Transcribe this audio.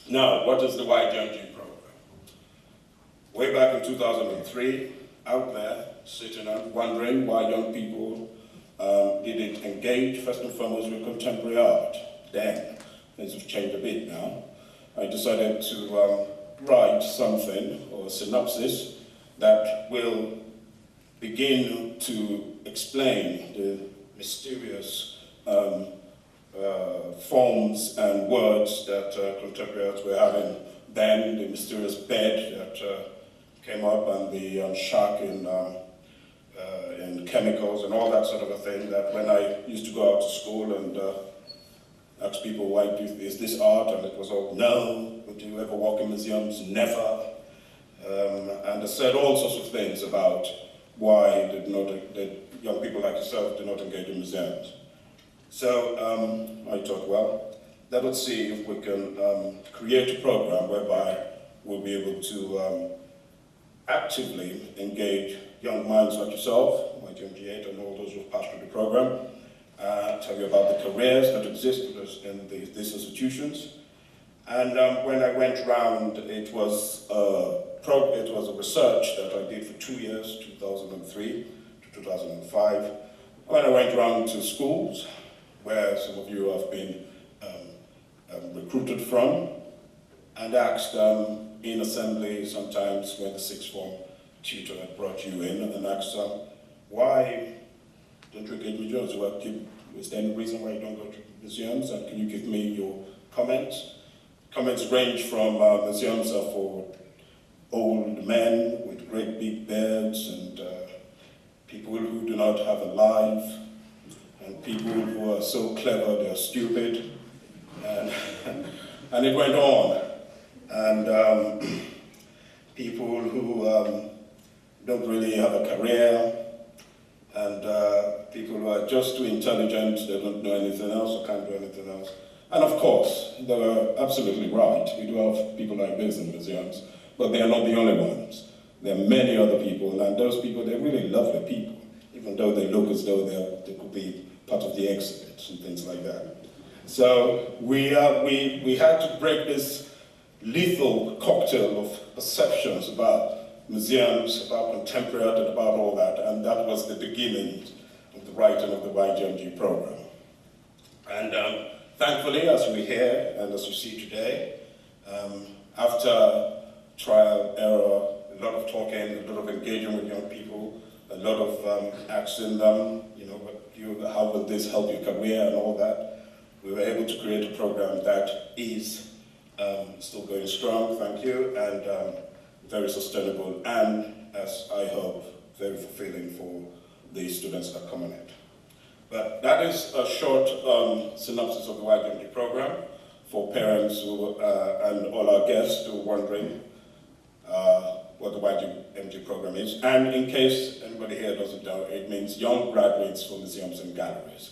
Now, what is the YGMG program? Way back in 2003, out there, sitting and wondering why young people didn't engage, first and foremost, with contemporary art. Then, things have changed a bit now. I decided to write something, or a synopsis, that will begin to explain the mysterious forms and words that contemporary arts were having then, the mysterious bed that came up, and the shark in chemicals and all that sort of a thing, that when I used to go out to school and ask people, why is this art? And it was all, no. Would you ever walk in museums? Never. And I said all sorts of things about why that young people like yourself do not engage in museums. So I thought, well, let us see if we can create a program whereby we'll be able to actively engage young minds like yourself, YGMG, and all those who've passed through the program, tell you about the careers that exist in these institutions. And when I went round, it was a research that I did for 2 years, 2003 to 2005. When I went round to schools, where some of you have been recruited from, and asked in assembly sometimes when the sixth form tutor had brought you in, and asked, why don't you engage museums? Well, is there any reason why you don't go to museums? And can you give me your comments? Comments range from museums are for old men with great big beards, and people who do not have a life, and people who are so clever they're stupid, and it went on. And people who don't really have a career, and people who are just too intelligent, they don't know anything else or can't do anything else. And of course, they were absolutely right. We do have people like this in museums, but they are not the only ones. There are many other people, and those people, they're really lovely people, even though they look as though they could be part of the exhibits and things like that. So we had to break this lethal cocktail of perceptions about museums, about contemporary art, and about all that, and that was the beginning of the writing of the YGMG program. And thankfully, as we hear and as you see today, after trial, error, a lot of talking, a lot of engaging with young people, a lot of asking them, how will this help your career and all that, we were able to create a program that is still going strong, thank you, and very sustainable, and, as I hope, very fulfilling for the students that come on it. But that is a short synopsis of the YGMG program for parents who, and all our guests who are wondering what the YGMG program is. And in case anybody here doesn't know, it means Young Graduates for Museums and Galleries.